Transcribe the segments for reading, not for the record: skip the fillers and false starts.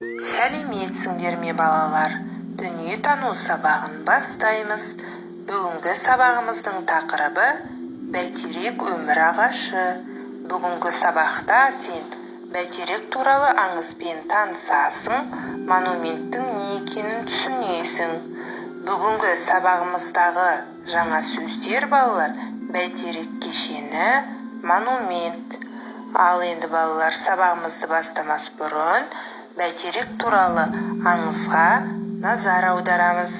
Сәлеметсіңдер ме балалар? Дүниетану сабағын бастаймыз. Бүгінгі сабағымыздың тақырыбы бәйтерек өмір ағашы. Бүгінгі сабақта сен бәйтерек туралы аңызбен танысасың, монументтің не екенін түсінесің. Бүгінгі сабағымыздағы жаңа сөздер балалар: бәйтерек кешені, монумент. Ал енді балалар, сабағымызды бастамас бұрын бәйтерек туралы аңызға назар аударамыз.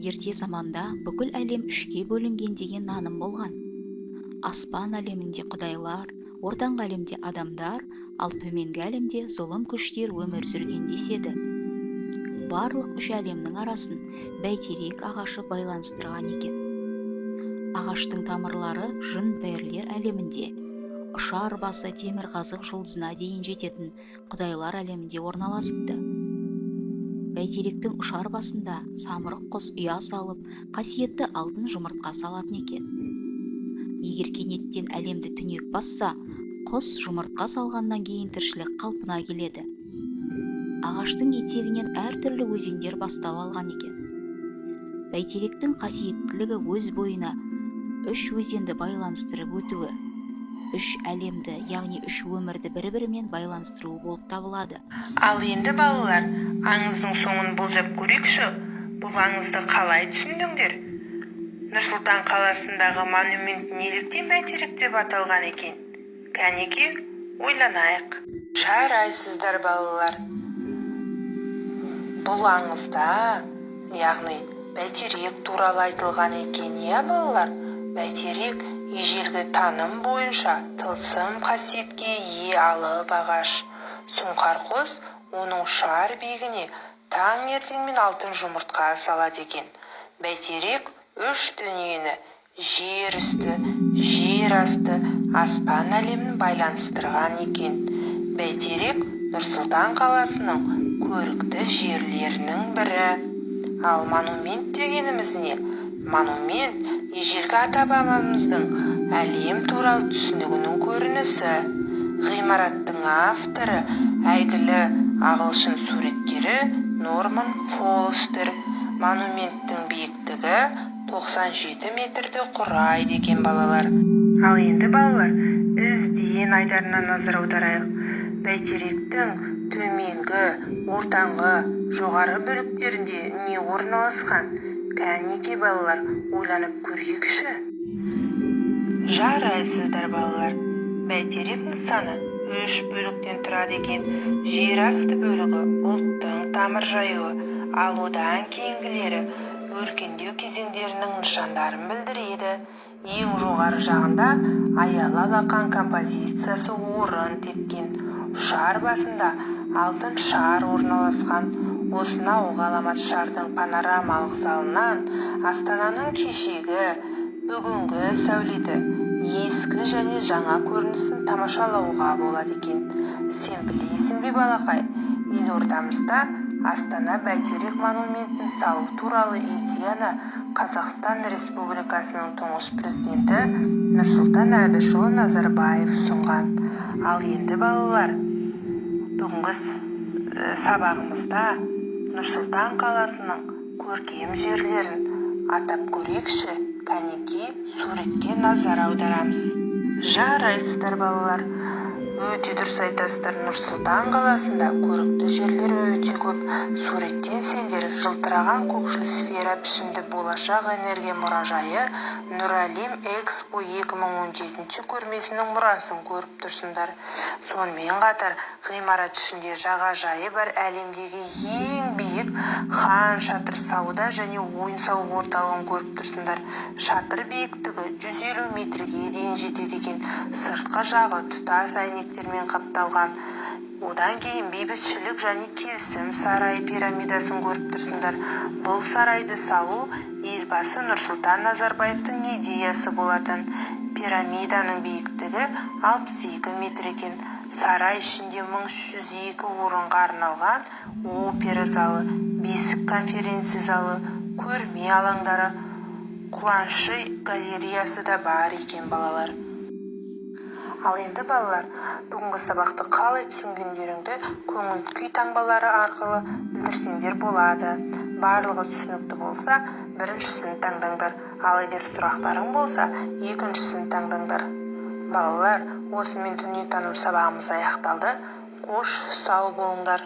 Ерте заманда бүкіл әлем үшке бөлінген деген наным болған. Аспан әлемінде құдайлар, ортаңғы әлемде адамдар, ал төменгі әлемде зұлым күштер өмір сүрген деседі. Барлық үш әлемнің арасын бәйтерек ағашы байланыстырған екен. Ағаштың тамырлары жын-перілер әлемінде, ұшар басы темірқазық жұлдызына дейін жететін құдайлар әлемінде орналасыпты. Бәйтеректің ұшар басында самұрық құс ұя салып, қасиетті алтын жұмыртқа салатын екен. Егер кенеттен әлемді түнек басса, құс жұмыртқа салғаннан кейін тіршілік қалпына келеді. Ағаштың етегінен әртүрлі өзендер бастау алған екен. Бәйтеректің қасиеттілігі өз бойына үш өзенді байланыстырып өтуі, үш әлемді, яғни үш өмірді бір-бірімен байланыстыру болып табылады. Ал енді балалар, аңыздың соңын болжап көрейікші. Бұл аңызды қалай түсіндіңдер? Нұрсұлтан қаласындағы монумент неліктен бәйтерек деп аталған екен? Кәнеки, ойланайық. Жарайсыздар балалар. Бұл аңызда, яғни бәйтерек туралы айтылған екен, балалар? Бәйтерек ежелгі таным бойынша тылсым қасиетке ие алып ағаш. Сұңқар құс оның ұшар биігіне таң ертеңмен алтын жұмыртқа салады екен. Бәйтерек үш дүниені, жер үсті, жер асты, аспан әлемін байланыстырған екен. Бәйтерек Нұрсұлтан қаласының көрікті жерлерінің бірі. Ал монумент дегеніміз не? Монумент ежелгі ата-бабамыздың әлем туралы түсінігінің көрінісі. Ғимараттың авторы әйгілі ағылшын суреткері Норман Фолстер. Монументтің биіктігі 97 метрді құрайды екен балалар. Ал енді балалар, ізден айдарына назар аударайық. Бәйтеректің төменгі, ортаңғы, жоғары бөліктерінде не орналасқан? Кәнеки балалар, ойланып көрейікші. Жарайсыздар балалар. Бәйтерек нысаны үш бөліктен тұрады екен. Жер асты бөлігі ұлттың тамыр жаюы, ал одан кейінгілері өркендеу кезеңдерінің нышандарын білдіреді. Ең жоғары жағында аялы алақан композициясы орын тепкен. Ұшар басында алтын шар орналасқан. Осынау ғаламат шардың панорамалық залынан Астананың кешегі, бүгінгі сәулеті, ескі және жаңа көрінісін тамашалауға болады екен. Сен білесің бе балақай, елордамызда Астана бәйтерек монументін салу туралы идеяны Қазақстан Республикасының тұңғыш президенті Нұрсұлтан Әбішұлы Назарбаев ұсынған. Ал енді балалар, бүгінгі сабағымызда Нұрсұлтан қаласының көркем жерлерін атап көрейікші. Кәнеки, суретке назар аударамыз. Жарайсыздар балалар. Өте дұрыс айтасыздар. Нұрсұлтан қаласында көрікті жерлер өте көп. Суреттен сендер жылтыраған көкшіл сфера пішінді болашақ энергия мұражайы Нұр әлем Экспо 2017 көрмесінің мұрасын көріп тұрсыңдар. Сонымен қатар ғимарат ішінде жағажайы бар әлемдегі ең биік хан шатыр сауда және ойын-сауық орталығын көріп тұрсыңдар. Шатыр биіктігі 150 метрге дейін жетеді екен. Сыртқы жағы тұтас әйнектермен қапталған. Одан кейін бейбітшілік және келісім сарайы пирамидасын көріп тұрсыңдар. Бұл сарайды салу елбасы Нұрсұлтан Назарбаевтың идеясы болатын. Пирамиданың биіктігі 62 метр екен. Сарай ішінде 1302 орынға арналған опера залы, бесік конференция залы, көрме алаңдары, қуанышы галереясы да бар екен балалар. Ал енді балалар, бүгінгі сабақты қалай түсінгендеріңді көңіл күй таңбалары арқылы білдірсеңдер болады. Барлығы түсінікті болса, біріншісін таңдаңдар. Ал егер сұрақтарың болса, екіншісін таңдаңдар. Балалар, осымен дүниетаным сабағымыз аяқталды. Қош, сау болыңдар.